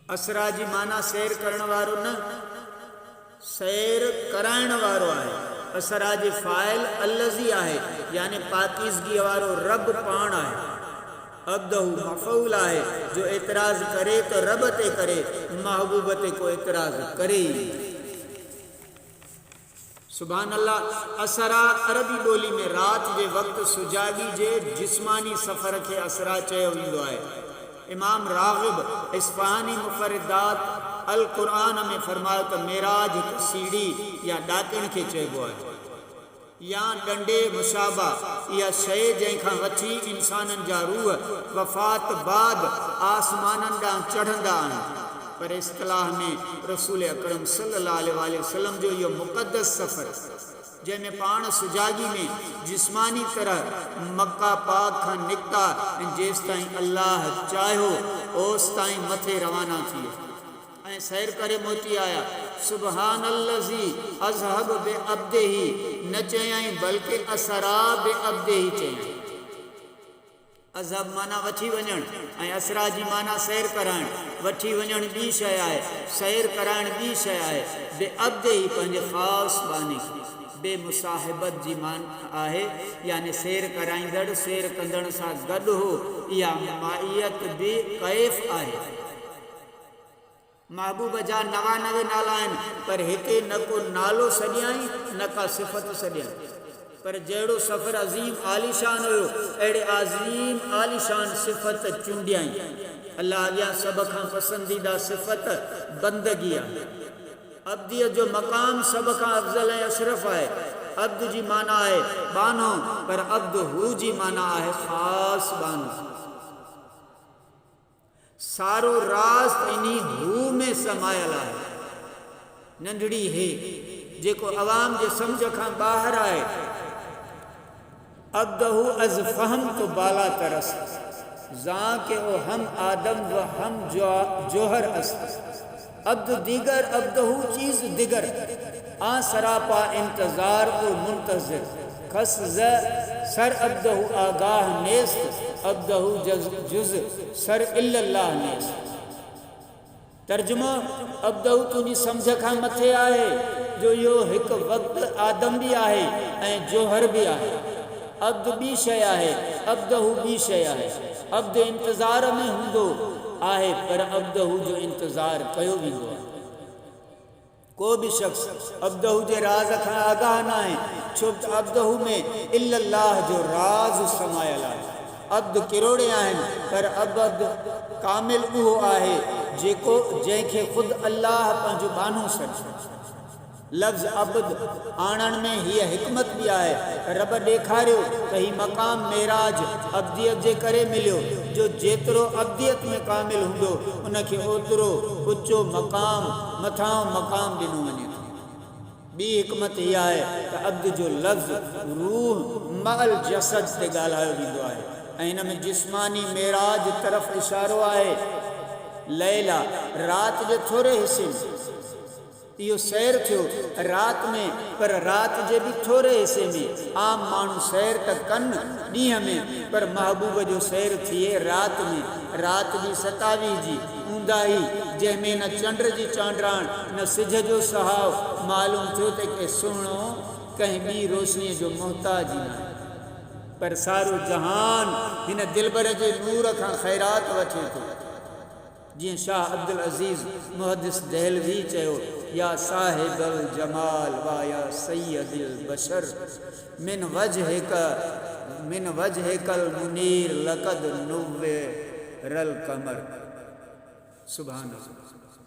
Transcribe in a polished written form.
असरा जी माना सैर करण वारो न, सैर कराइण वारो आहे। असरा जी फाइल अल्लज़ी आहे, यानी पाकीज़गी वारो रब पाण आहे। अब्दहू मफ़ऊल आहे, जो एतराज़ करे तो रब ते करे, महबूब ते को एतराज़ करे। सुभान अल्लाह। असरा अरबी ॿोली में रात जे वक़्तु सुजागी जे जिस्मानी सफ़र खे असरा चयो वेंदो आहे। इमाम राग़िब इस्फ़हानी मुफ़रदात अल क़ुरान में फरमायो त मेराज हिकु सीढ़ी या ॾाकिण खे चइबो आहे, या डंडे मुशाबा, इहा शइ जंहिंखां वठी इंसाननि जा रूह वफ़ात बाद आसमाननि ॾांहुं चढ़ंदा आहिनि। पर इस्तिलाह में रसूल अकरम सल्लल्लाहु अलैहि वसल्लम जो इहो मुक़द्दस सफ़र, जंहिंमें पाण सुजागी में जिस्मानी तरह मक्का पाक खां निकिता ऐं जेसि ताईं अल्लाह चाहियो ओसि ताईं मथे रवाना थी ऐं सैर करे मोटी आया। सुबहानल्लज़ी अज़हब बे अब्देही न चयई बल्कि असरा बे अब्देही चयई। अज़हब माना वठी वञण ऐं असरा जी माना सैर कराइण। वठी वञण ॿी शइ आहे, सैर कराइण ॿी शइ आहे। बे अब्देही पंहिंजे ख़ासि बानी खे। बे मुसाहिबत जी मान आहे, यानी सैर कराईंदड़ सैर कंदड़ सां गॾु हो। इहा माइयत बि कैफ़ आहे। महबूब जा 99 नाला आहिनि, पर हिते न को नालो सॾियाई न का सिफ़त सॾियाई। पर जहिड़ो सफ़र अज़ीम आलीशान हुयो, अहिड़े अज़ीम आलीशान सिफ़त चूंडियाई। अल्लाह अॻियां सभ खां पसंदीदा सिफ़त बंदगी आहे। अब्दियत जो मक़ाम सभ खां अफ़ज़ल ऐं अशरफ आहे। अब्द जी माना आहे बानो, पर अब्द हू जी माना आहे ख़ासि बानो। सारो राज़ इन्ही हू में समायल आहे। नंढड़ी हे जेको अवाम जे सम्झ खां ॿाहिरि आहे। अब्दहू अज़ फ़हम तो बाला तरस, ज़ां के ओ हम आदम व हम जोहर अस। अब्द दीगर अब्दहू चीज़ दिगर, आ सरापा इंतज़ार ओ मुंतज़िर। खस ज़ सर अब्दहू आगाह नेस्त, अब्दहू जुज़ सर इल्लल्लाह नेस्त। तर्जुमो, अब्दहू तुंहिंजी सम्झ खां मथे आहे, जो इहो हिकु वक़्तु आदम बि आहे ऐं जोहर बि आहे। अब्द ॿी शइ आहे, अब्दहू ॿी शइ आहे। अब्द इंतज़ार में हूंदो आहे, पर अब्दहू जो इंतज़ार कयो वेंदो आहे। को बि शख़्स अब्दहू जे राज़ खां आगाह न आहे, छो त अब्दहू में इल्लल्लाह जो राज़ समायल आहे। अब्द किरोड़े आहिनि, पर अब्द कामिल उहो आहे जंहिंखे ख़ुदि अल्लाह पंहिंजो बानो सॾे। लफ़्ज़ अब्द आणण में हीअ हिकमत बि आहे। रब ॾेखारियो त ही मक़ाम मेराज अब्दियत जे करे मिलियो, जो जेतिरो अब्दियत में कामिल हूंदो उनखे ओतिरो ऊचो मक़ाम मथां मक़ाम ॾिनो वञे थो। ॿी हिकमत इहा आहे त अब्द जो लफ़्ज़ रूह मअल जसद ते ॻाल्हायो वेंदो आहे ऐं हिन में जिस्मानी मेराज तरफ़ इशारो आहे। लैला रात जे थोरे हिसे में इहो सैर थियो रात में, पर रात जे बि थोरे हिसे में। आम माण्हू सैर त कनि ॾींहं में, पर महबूब जो सैर थिए रात में। रात बि 27 जी ऊंदाही, जंहिंमें न चंड जी चांडराण न सिज जो सहाव। मालूम थियो त के सुहिणो कंहिं ॿी रोशनीअ जो मोहताज ई न आहे, पर सारो जहान हिन दिलबर जे नूर खां ख़ैरात वठे थो। जीअं शाह अब्दुल अज़ीज़ मुहद्दिस दहलवी चयो, या साहिबल जमाल वा या सैयदिल बशर मिन वजहिकल मुनीर लक़द नुव्विरल कमर। सुभान अल्लाह।